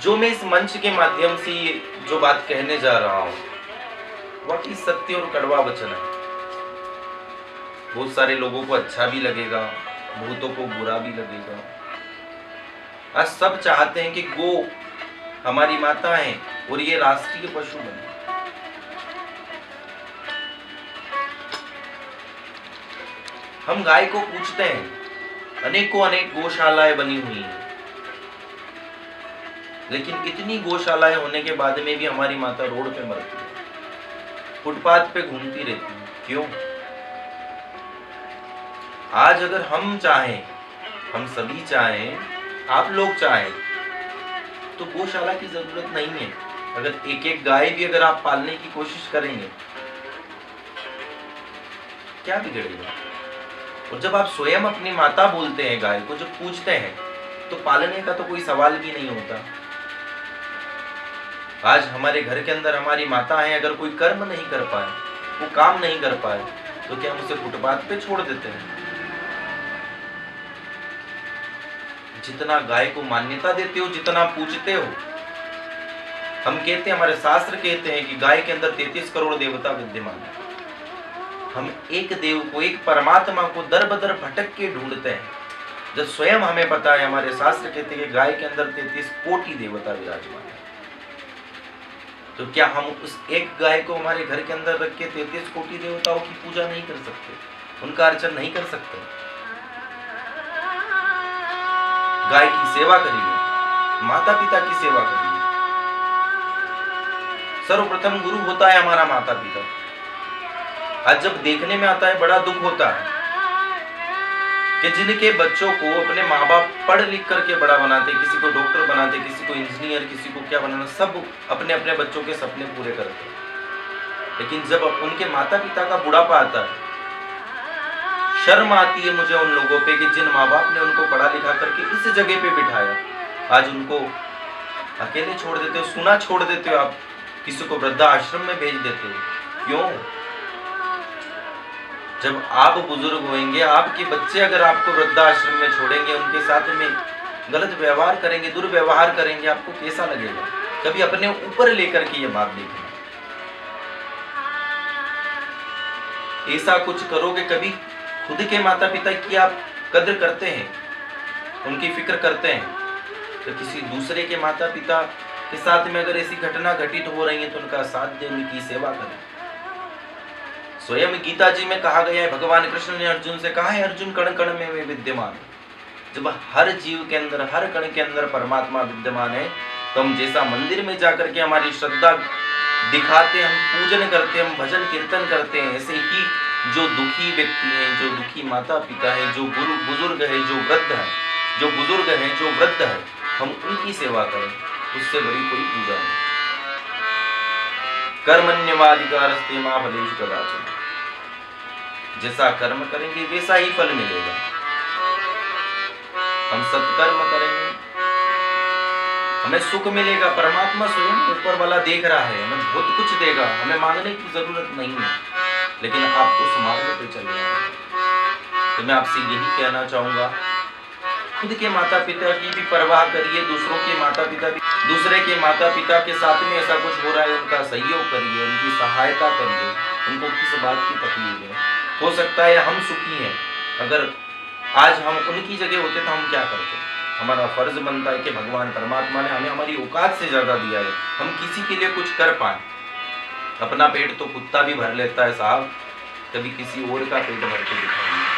जो मैं इस मंच के माध्यम से जो बात कहने जा रहा हूँ वाकई सत्य और कड़वा वचन है। बहुत सारे लोगों को अच्छा भी लगेगा, बहुतों को बुरा भी लगेगा। आज सब चाहते हैं कि गो हमारी माता है और ये राष्ट्रीय पशु बने। हम गाय को पूजते हैं, अनेकों अनेक गौशालाएं बनी हुई हैं, लेकिन इतनी गौशालाएं होने के बाद में भी हमारी माता रोड पे मरती है, फुटपाथ पे घूमती रहती है। क्यों? आज अगर हम चाहें, हम सभी चाहें, आप लोग चाहें, तो गौशाला की जरूरत नहीं है। अगर एक एक गाय भी अगर आप पालने की कोशिश करेंगे, क्या बिगड़ेगा? और जब आप स्वयं अपनी माता बोलते हैं, गाय को जब पूजते हैं, तो पालने का तो कोई सवाल भी नहीं होता। आज हमारे घर के अंदर हमारी माता है, अगर कोई कर्म नहीं कर पाए, वो काम नहीं कर पाए, तो क्या हम उसे फुटपाथ पे छोड़ देते हैं? जितना गाय को मान्यता देते हो, जितना पूजते हो, हम कहते हैं, हमारे शास्त्र कहते हैं कि गाय के अंदर 33 करोड़ देवता विद्यमान है। हम एक देव को, एक परमात्मा को दर बदर भटक के ढूंढते हैं, जब स्वयं हमें पता है, हमारे शास्त्र कहते हैं कि गाय के अंदर 33 कोटि देवता विराजमान है। तो क्या हम उस एक गाय को हमारे घर के अंदर रख के 33 कोटि देवताओं की पूजा नहीं कर सकते, उनका अर्चन नहीं कर सकते? गाय की सेवा करिए, माता पिता की सेवा करिए। सर्वप्रथम गुरु होता है हमारा माता पिता। आज जब देखने में आता है, बड़ा दुख होता है कि जिनके बच्चों को अपने माँ बाप पढ़ लिख करके बड़ा बनाते, किसी को डॉक्टर बनाते, किसी को इंजीनियर, किसी को क्या बनाना, सब अपने अपने बच्चों के सपने पूरे करते, लेकिन जब उनके माता पिता का बुढ़ापा आता है, शर्म आती है मुझे उन लोगों पे कि जिन माँ बाप ने उनको पढ़ा लिखा करके इस जगह पे बिठाया, आज उनको अकेले छोड़ देते हो, सुना छोड़ देते हो, आप किसी को वृद्धाश्रम में भेज देते हो। क्यों? जब आप बुजुर्ग होंगे, आपके बच्चे अगर आपको वृद्धाश्रम में छोड़ेंगे, उनके साथ में गलत व्यवहार करेंगे, दुर्व्यवहार करेंगे, आपको कैसा लगेगा? कभी अपने ऊपर लेकर के ये बात देखना। ऐसा कुछ करोगे, कभी खुद के माता पिता की आप कद्र करते हैं, उनकी फिक्र करते हैं, तो किसी दूसरे के माता पिता के साथ में अगर ऐसी घटना घटित हो रही है तो उनका साथ देने की सेवा करें। स्वयं गीता जी में कहा गया है, भगवान कृष्ण ने अर्जुन से कहा है, अर्जुन कण कण में विद्यमान। जब हर जीव के अंदर, हर कण के अंदर परमात्मा विद्यमान है, तो हम जैसा मंदिर में जाकर के हमारी श्रद्धा दिखाते, हम पूजन करते, हम भजन कीर्तन करते हैं, ऐसे ही जो दुखी व्यक्ति हैं, जो दुखी माता पिता हैं, जो गुरु बुजुर्ग है, जो वृद्ध है, जो बुजुर्ग है, जो वृद्ध है, हम उनकी सेवा करें, उससे बड़ी कोई पूजा नहीं। कर्मण्यवाधिकारस्ते मा फलेषु कदाचन। जैसा कर्म करेंगे वैसा ही फल मिलेगा। हम सत्कर्म करेंगे, हमें सुख मिलेगा। परमात्मा स्वयं ऊपर वाला देख रहा है, हमें बहुत कुछ देगा, हमें मांगने की जरूरत नहीं है, लेकिन आपको उस मार्ग पे चलना है। तो मैं आपसे यही कहना चाहूंगा, खुद के माता पिता की भी परवाह करिए, दूसरों के माता पिता भी, दूसरे के माता पिता के साथ में ऐसा कुछ हो रहा है, उनका सहयोग करिए, उनकी सहायता करिए, उनको किस बात की तकलीफ है। हो सकता है हम सुखी हैं, अगर आज हम उनकी जगह होते तो हम क्या करते? हमारा फर्ज बनता है कि भगवान परमात्मा ने हमें हमारी औकात से ज्यादा दिया है, हम किसी के लिए कुछ कर पाए। अपना पेट तो कुत्ता भी भर लेता है साहब, कभी किसी और का पेट भर के दिखाइए।